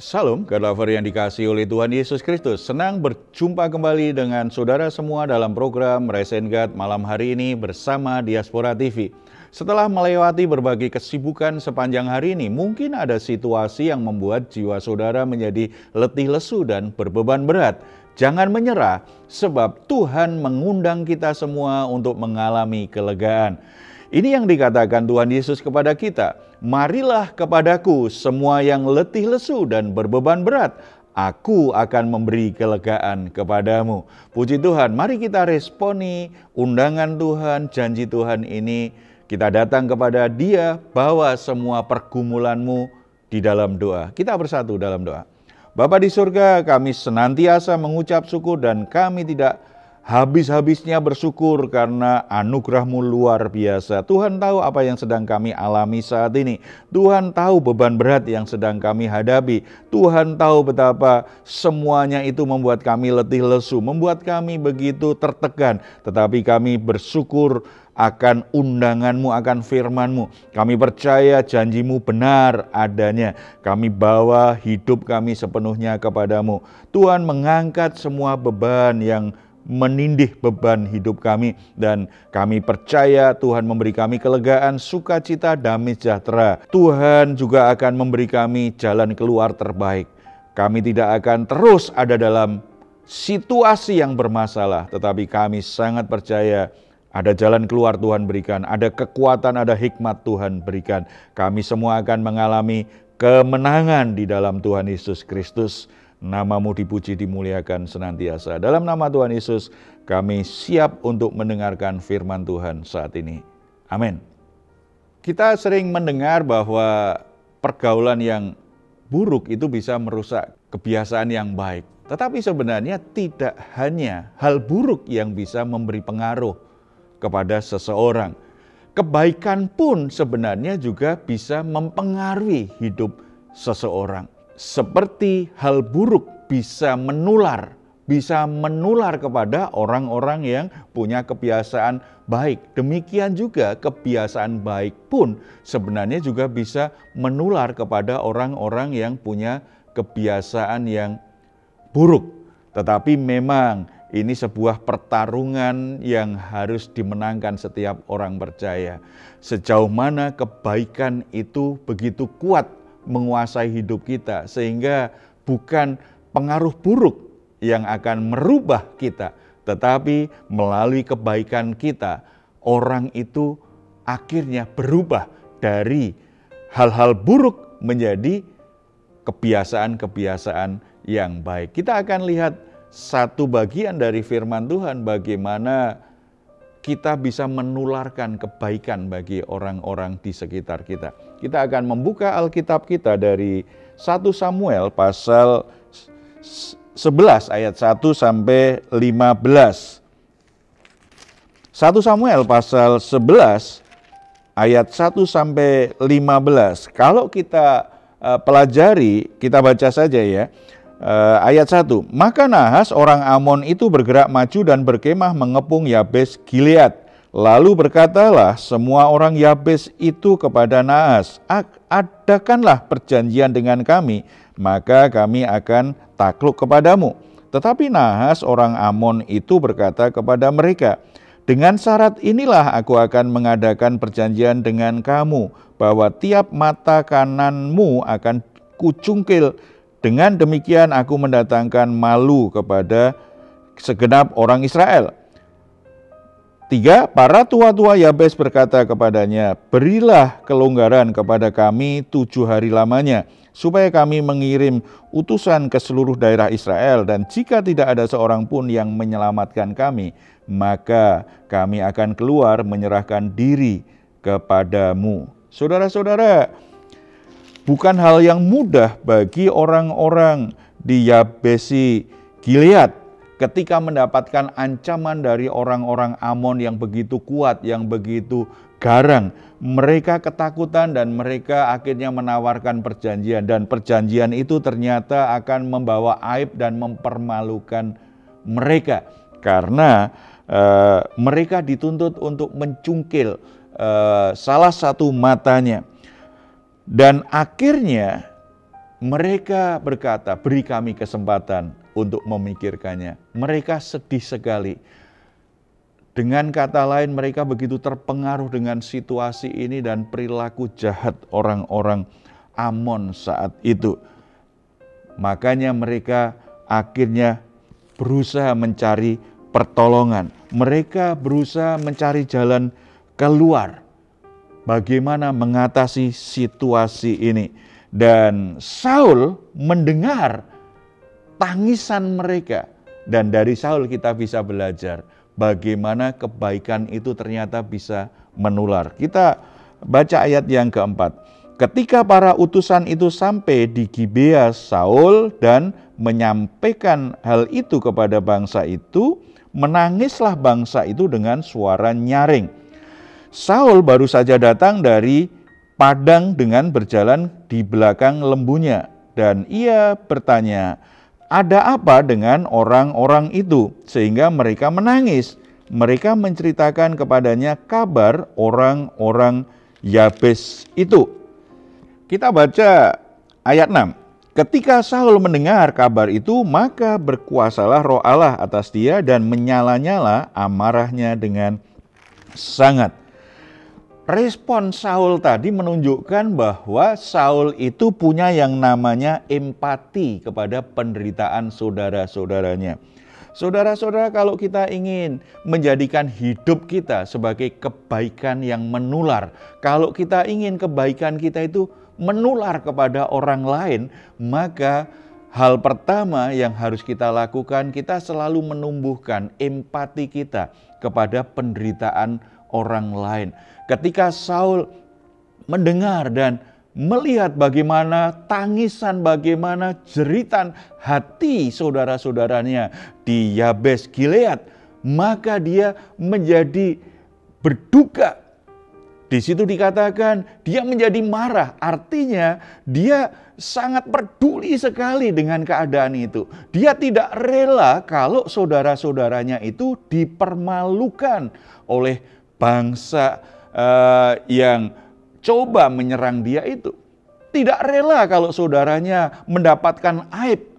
Salam, God lover yang dikasihi oleh Tuhan Yesus Kristus. Senang berjumpa kembali dengan saudara semua dalam program Rise and God malam hari ini bersama Diaspora TV. Setelah melewati berbagai kesibukan sepanjang hari ini, mungkin ada situasi yang membuat jiwa saudara menjadi letih lesu dan berbeban berat. Jangan menyerah, sebab Tuhan mengundang kita semua untuk mengalami kelegaan. Ini yang dikatakan Tuhan Yesus kepada kita, marilah kepadaku semua yang letih lesu dan berbeban berat, aku akan memberi kelegaan kepadamu. Puji Tuhan, mari kita responi undangan Tuhan, janji Tuhan ini. Kita datang kepada Dia, bawa semua pergumulanmu di dalam doa. Kita bersatu dalam doa. Bapa di surga, kami senantiasa mengucap syukur dan kami tidak habis-habisnya bersyukur karena anugerah-Mu luar biasa. Tuhan tahu apa yang sedang kami alami saat ini. Tuhan tahu beban berat yang sedang kami hadapi. Tuhan tahu betapa semuanya itu membuat kami letih lesu, membuat kami begitu tertekan. Tetapi kami bersyukur akan undangan-Mu, akan firman-Mu. Kami percaya janji-Mu benar adanya. Kami bawa hidup kami sepenuhnya kepadamu. Tuhan mengangkat semua beban yang menindih beban hidup kami, dan kami percaya Tuhan memberi kami kelegaan, sukacita, damai sejahtera. Tuhan juga akan memberi kami jalan keluar terbaik. Kami tidak akan terus ada dalam situasi yang bermasalah, tetapi kami sangat percaya ada jalan keluar Tuhan berikan, ada kekuatan, ada hikmat Tuhan berikan. Kami semua akan mengalami kemenangan di dalam Tuhan Yesus Kristus. Nama-Mu dipuji, dimuliakan senantiasa. Dalam nama Tuhan Yesus, kami siap untuk mendengarkan firman Tuhan saat ini. Amin. Kita sering mendengar bahwa pergaulan yang buruk itu bisa merusak kebiasaan yang baik. Tetapi sebenarnya tidak hanya hal buruk yang bisa memberi pengaruh kepada seseorang. Kebaikan pun sebenarnya juga bisa mempengaruhi hidup seseorang. Seperti hal buruk bisa menular kepada orang-orang yang punya kebiasaan baik. Demikian juga kebiasaan baik pun sebenarnya juga bisa menular kepada orang-orang yang punya kebiasaan yang buruk. Tetapi memang ini sebuah pertarungan yang harus dimenangkan setiap orang percaya. Sejauh mana kebaikan itu begitu kuat menguasai hidup kita, sehingga bukan pengaruh buruk yang akan merubah kita, tetapi melalui kebaikan kita, orang itu akhirnya berubah dari hal-hal buruk menjadi kebiasaan-kebiasaan yang baik. Kita akan lihat satu bagian dari firman Tuhan, bagaimana kita bisa menularkan kebaikan bagi orang-orang di sekitar kita. Kita akan membuka Alkitab kita dari 1 Samuel pasal 11 ayat 1 sampai 15. 1 Samuel pasal 11 ayat 1 sampai 15. Kalau kita pelajari, kita baca saja ya. Ayat 1, maka Nahas orang Amon itu bergerak maju dan berkemah mengepung Yabes Gilead. Lalu berkatalah semua orang Yabes itu kepada Nahas, adakanlah perjanjian dengan kami, maka kami akan takluk kepadamu. Tetapi Nahas orang Amon itu berkata kepada mereka, dengan syarat inilah aku akan mengadakan perjanjian dengan kamu, bahwa tiap mata kananmu akan kucungkil. Dengan demikian aku mendatangkan malu kepada segenap orang Israel. 3, para tua-tua Yabes berkata kepadanya, berilah kelonggaran kepada kami 7 hari lamanya, supaya kami mengirim utusan ke seluruh daerah Israel, dan jika tidak ada seorang pun yang menyelamatkan kami, maka kami akan keluar menyerahkan diri kepadamu. Saudara-saudara, bukan hal yang mudah bagi orang-orang di Yabesi Gilead ketika mendapatkan ancaman dari orang-orang Amon yang begitu kuat, yang begitu garang. Mereka ketakutan dan mereka akhirnya menawarkan perjanjian, dan perjanjian itu ternyata akan membawa aib dan mempermalukan mereka karena mereka dituntut untuk mencungkil salah satu matanya. Dan akhirnya Mereka berkata, beri kami kesempatan untuk memikirkannya. Mereka sedih sekali. Dengan kata lain, mereka begitu terpengaruh dengan situasi ini dan perilaku jahat orang-orang Amon saat itu. Makanya mereka akhirnya berusaha mencari pertolongan. Mereka berusaha mencari jalan keluar. Bagaimana mengatasi situasi ini. Dan Saul mendengar tangisan mereka. Dan dari Saul kita bisa belajar bagaimana kebaikan itu ternyata bisa menular. Kita baca ayat yang keempat. Ketika para utusan itu sampai di Gibea Saul dan menyampaikan hal itu kepada bangsa itu, menangislah bangsa itu dengan suara nyaring. Saul baru saja datang dari padang dengan berjalan di belakang lembunya, dan ia bertanya, ada apa dengan orang-orang itu sehingga mereka menangis? Mereka menceritakan kepadanya kabar orang-orang Yabes itu. Kita baca ayat 6. Ketika Saul mendengar kabar itu, maka berkuasalah Roh Allah atas dia dan menyala-nyala amarahnya dengan sangat. Respon Saul tadi menunjukkan bahwa Saul itu punya yang namanya empati kepada penderitaan saudara-saudaranya. Saudara-saudara, kalau kita ingin menjadikan hidup kita sebagai kebaikan yang menular, kalau kita ingin kebaikan kita itu menular kepada orang lain, maka hal pertama yang harus kita lakukan, kita selalu menumbuhkan empati kita kepada penderitaan orang lain. Ketika Saul mendengar dan melihat bagaimana tangisan, bagaimana jeritan hati saudara-saudaranya di Yabes Gilead, maka dia menjadi berduka. Di situ dikatakan dia menjadi marah, artinya dia sangat peduli sekali dengan keadaan itu. Dia tidak rela kalau saudara-saudaranya itu dipermalukan oleh bangsa yang coba menyerang dia itu. Tidak rela kalau saudaranya mendapatkan aib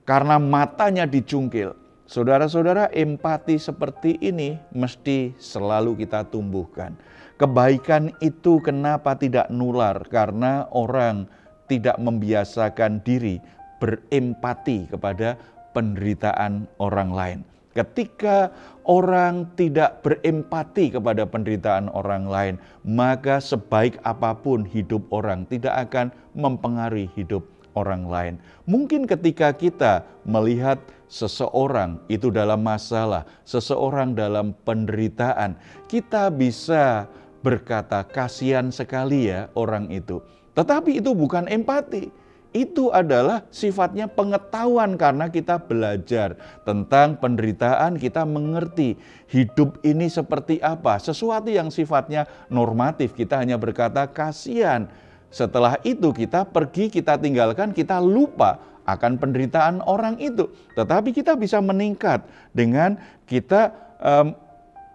karena matanya dicungkil. Saudara-saudara, empati seperti ini mesti selalu kita tumbuhkan. Kebaikan itu kenapa tidak nular? Karena orang tidak membiasakan diri berempati kepada penderitaan orang lain. Ketika orang tidak berempati kepada penderitaan orang lain, maka sebaik apapun hidup orang tidak akan mempengaruhi hidup orang lain. Mungkin ketika kita melihat seseorang itu dalam masalah, seseorang dalam penderitaan, kita bisa berkata, kasihan sekali ya orang itu. Tetapi itu bukan empati. Itu adalah sifatnya pengetahuan karena kita belajar tentang penderitaan, kita mengerti hidup ini seperti apa. Sesuatu yang sifatnya normatif, kita hanya berkata kasihan. Setelah itu kita pergi, kita tinggalkan, kita lupa akan penderitaan orang itu. Tetapi kita bisa meningkat dengan kita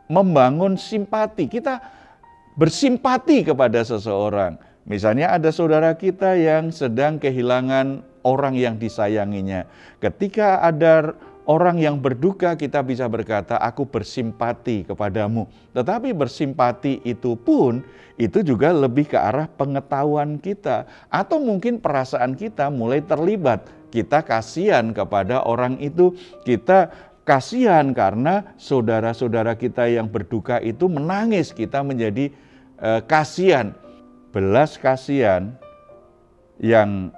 membangun simpati, kita bersimpati kepada seseorang. Misalnya ada saudara kita yang sedang kehilangan orang yang disayanginya. Ketika ada orang yang berduka, kita bisa berkata, aku bersimpati kepadamu. Tetapi bersimpati itu pun, itu juga lebih ke arah pengetahuan kita. Atau mungkin perasaan kita mulai terlibat. Kita kasihan kepada orang itu, kita kasihan karena saudara-saudara kita yang berduka itu menangis, kita menjadi kasihan. Belas kasihan yang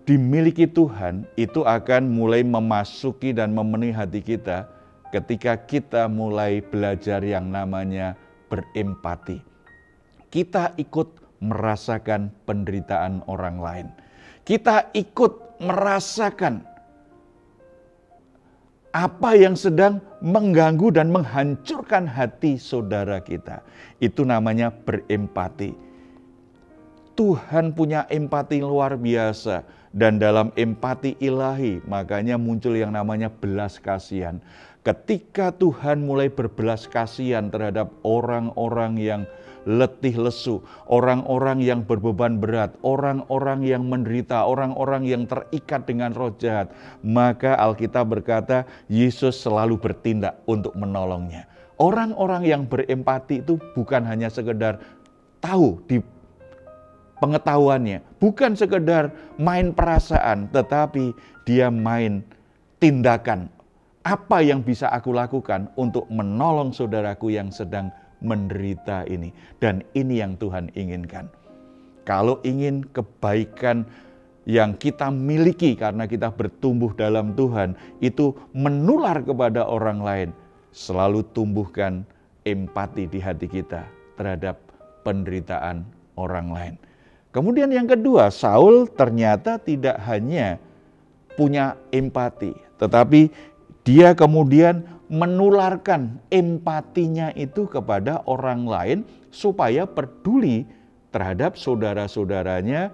dimiliki Tuhan itu akan mulai memasuki dan memenuhi hati kita ketika kita mulai belajar yang namanya berempati. Kita ikut merasakan penderitaan orang lain. Kita ikut merasakan apa yang sedang mengganggu dan menghancurkan hati saudara kita. Itu namanya berempati. Tuhan punya empati luar biasa, dan dalam empati ilahi makanya muncul yang namanya belas kasihan. Ketika Tuhan mulai berbelas kasihan terhadap orang-orang yang letih lesu, orang-orang yang berbeban berat, orang-orang yang menderita, orang-orang yang terikat dengan roh jahat, maka Alkitab berkata Yesus selalu bertindak untuk menolongnya. Orang-orang yang berempati itu bukan hanya sekedar tahu di pengetahuannya, bukan sekedar main perasaan, tetapi dia main tindakan. Apa yang bisa aku lakukan untuk menolong saudaraku yang sedang menderita ini? Dan ini yang Tuhan inginkan. Kalau ingin kebaikan yang kita miliki karena kita bertumbuh dalam Tuhan, itu menular kepada orang lain, selalu tumbuhkan empati di hati kita terhadap penderitaan orang lain. Kemudian yang kedua, Saul ternyata tidak hanya punya empati, tetapi dia kemudian menularkan empatinya itu kepada orang lain supaya peduli terhadap saudara-saudaranya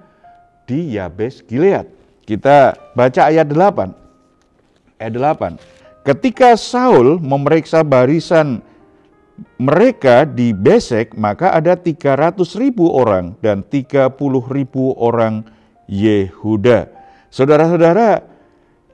di Yabes Gilead. Kita baca ayat 8. Ayat 8. Ketika Saul memeriksa barisan mereka di Besek, maka ada 300.000 orang dan 30.000 orang Yehuda. Saudara-saudara,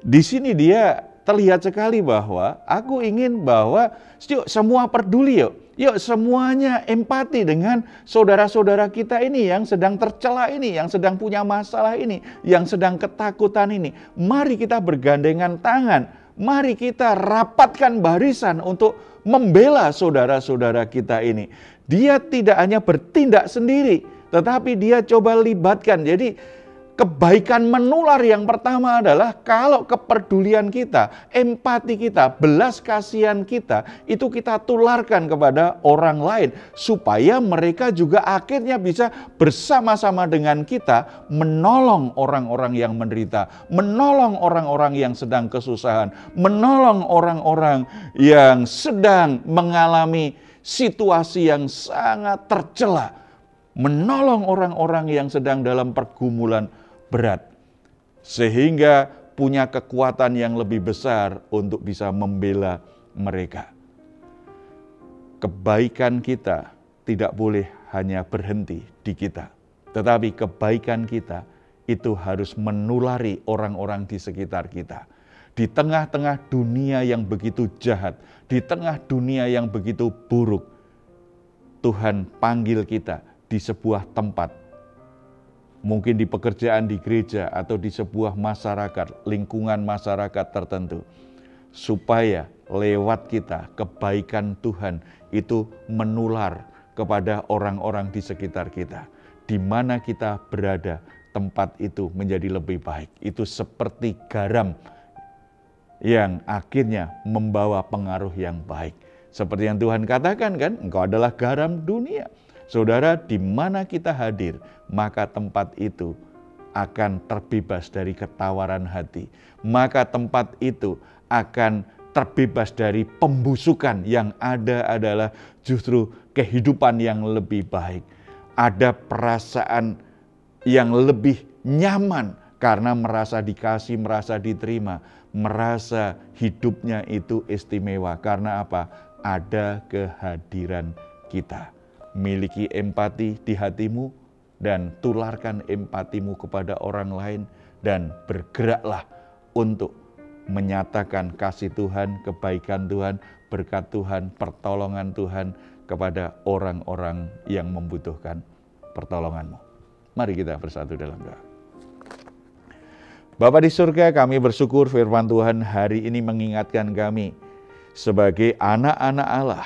di sini dia terlihat sekali bahwa aku ingin bahwa yuk semua peduli yuk semuanya empati dengan saudara-saudara kita ini yang sedang tercela ini, yang sedang punya masalah ini, yang sedang ketakutan ini. Mari kita bergandengan tangan, mari kita rapatkan barisan untuk membela saudara-saudara kita ini. Dia tidak hanya bertindak sendiri, tetapi dia coba libatkan. Jadi kebaikan menular yang pertama adalah kalau kepedulian kita, empati kita, belas kasihan kita, itu kita tularkan kepada orang lain. Supaya mereka juga akhirnya bisa bersama-sama dengan kita menolong orang-orang yang menderita, menolong orang-orang yang sedang kesusahan, menolong orang-orang yang sedang mengalami situasi yang sangat tercela, menolong orang-orang yang sedang dalam pergumulan berat, sehingga punya kekuatan yang lebih besar untuk bisa membela mereka. Kebaikan kita tidak boleh hanya berhenti di kita, tetapi kebaikan kita itu harus menulari orang-orang di sekitar kita. Di tengah-tengah dunia yang begitu jahat, di tengah dunia yang begitu buruk, Tuhan panggil kita di sebuah tempat, mungkin di pekerjaan di gereja atau di sebuah masyarakat, lingkungan masyarakat tertentu, supaya lewat kita kebaikan Tuhan itu menular kepada orang-orang di sekitar kita. Di mana kita berada, tempat itu menjadi lebih baik. Itu seperti garam yang akhirnya membawa pengaruh yang baik. Seperti yang Tuhan katakan kan, engkau adalah garam dunia. Saudara, di mana kita hadir, maka tempat itu akan terbebas dari ketawaran hati. Maka tempat itu akan terbebas dari pembusukan, yang ada adalah justru kehidupan yang lebih baik. Ada perasaan yang lebih nyaman karena merasa dikasih, merasa diterima, merasa hidupnya itu istimewa. Karena apa? Ada kehadiran kita. Miliki empati di hatimu dan tularkan empatimu kepada orang lain, dan bergeraklah untuk menyatakan kasih Tuhan, kebaikan Tuhan, berkat Tuhan, pertolongan Tuhan kepada orang-orang yang membutuhkan pertolonganmu. Mari kita bersatu dalam doa. Bapa di surga, kami bersyukur firman Tuhan hari ini mengingatkan kami sebagai anak-anak Allah.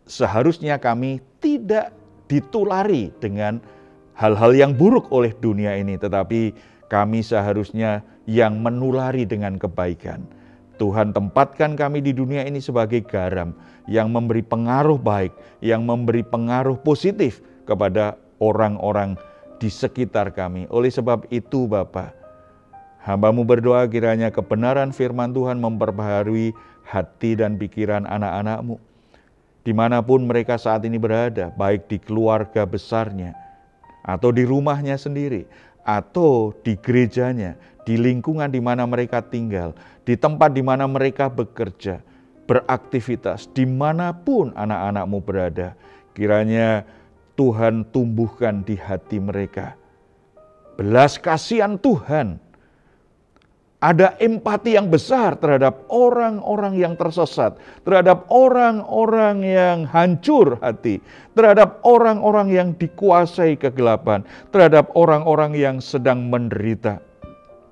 Seharusnya kami tidak ditulari dengan hal-hal yang buruk oleh dunia ini, tetapi kami seharusnya yang menulari dengan kebaikan. Tuhan tempatkan kami di dunia ini sebagai garam yang memberi pengaruh baik, yang memberi pengaruh positif kepada orang-orang di sekitar kami. Oleh sebab itu Bapa, hamba-Mu berdoa kiranya kebenaran firman Tuhan memperbaharui hati dan pikiran anak-anak-Mu, dimanapun mereka saat ini berada, baik di keluarga besarnya, atau di rumahnya sendiri, atau di gerejanya, di lingkungan di mana mereka tinggal, di tempat di mana mereka bekerja. beraktivitas dimanapun anak-anak-Mu berada. Kiranya Tuhan tumbuhkan di hati mereka belas kasihan Tuhan. Ada empati yang besar terhadap orang-orang yang tersesat, terhadap orang-orang yang hancur hati, terhadap orang-orang yang dikuasai kegelapan, terhadap orang-orang yang sedang menderita.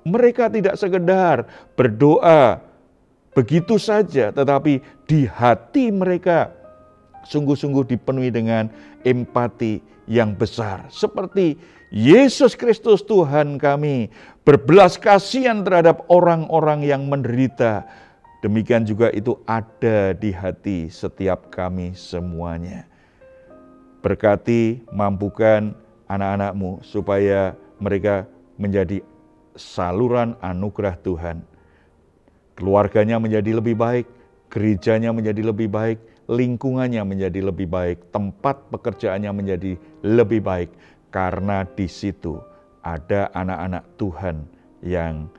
Mereka tidak sekedar berdoa begitu saja, tetapi di hati mereka sungguh-sungguh dipenuhi dengan empati yang besar. Seperti Yesus Kristus Tuhan kami berbelas kasihan terhadap orang-orang yang menderita. Demikian juga itu ada di hati setiap kami semuanya. Berkati, mampukan anak-anak-Mu supaya mereka menjadi saluran anugerah Tuhan. Keluarganya menjadi lebih baik, gerejanya menjadi lebih baik, lingkungannya menjadi lebih baik, tempat pekerjaannya menjadi lebih baik. Karena di situ ada anak-anak Tuhan yang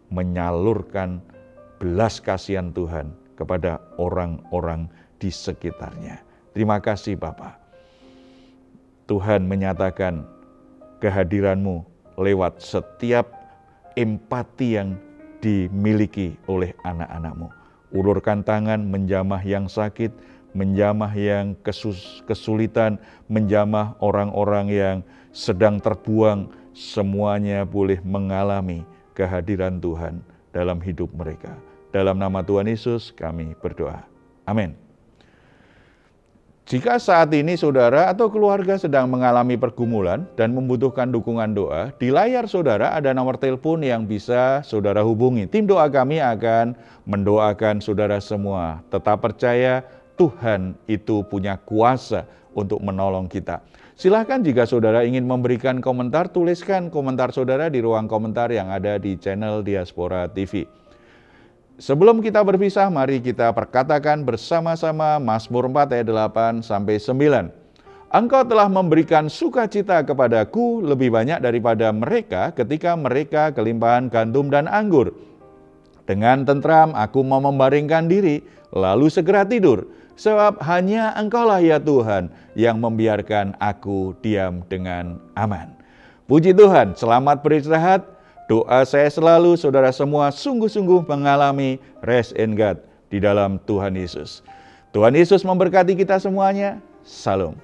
menyalurkan belas kasihan Tuhan kepada orang-orang di sekitarnya. Terima kasih Bapa. Tuhan menyatakan kehadiran-Mu lewat setiap empati yang dimiliki oleh anak-anak-Mu. Ulurkan tangan menjamah yang sakit, menjamah yang kesulitan, menjamah orang-orang yang sedang terbuang, semuanya boleh mengalami kehadiran Tuhan dalam hidup mereka. Dalam nama Tuhan Yesus kami berdoa. Amin. Jika saat ini saudara atau keluarga sedang mengalami pergumulan dan membutuhkan dukungan doa, di layar saudara ada nomor telepon yang bisa saudara hubungi. Tim doa kami akan mendoakan saudara semua. Tetap percaya Tuhan itu punya kuasa untuk menolong kita. Silakan jika saudara ingin memberikan komentar, tuliskan komentar saudara di ruang komentar yang ada di channel Diaspora TV. Sebelum kita berpisah, mari kita perkatakan bersama-sama Mazmur 4 ayat 8-9. Engkau telah memberikan sukacita kepadaku lebih banyak daripada mereka ketika mereka kelimpahan gandum dan anggur. Dengan tentram aku mau membaringkan diri, lalu segera tidur. Sebab hanya Engkaulah ya Tuhan yang membiarkan aku diam dengan aman. Puji Tuhan, selamat beristirahat. Doa saya selalu saudara semua sungguh-sungguh mengalami rest in God di dalam Tuhan Yesus. Tuhan Yesus memberkati kita semuanya. Salam.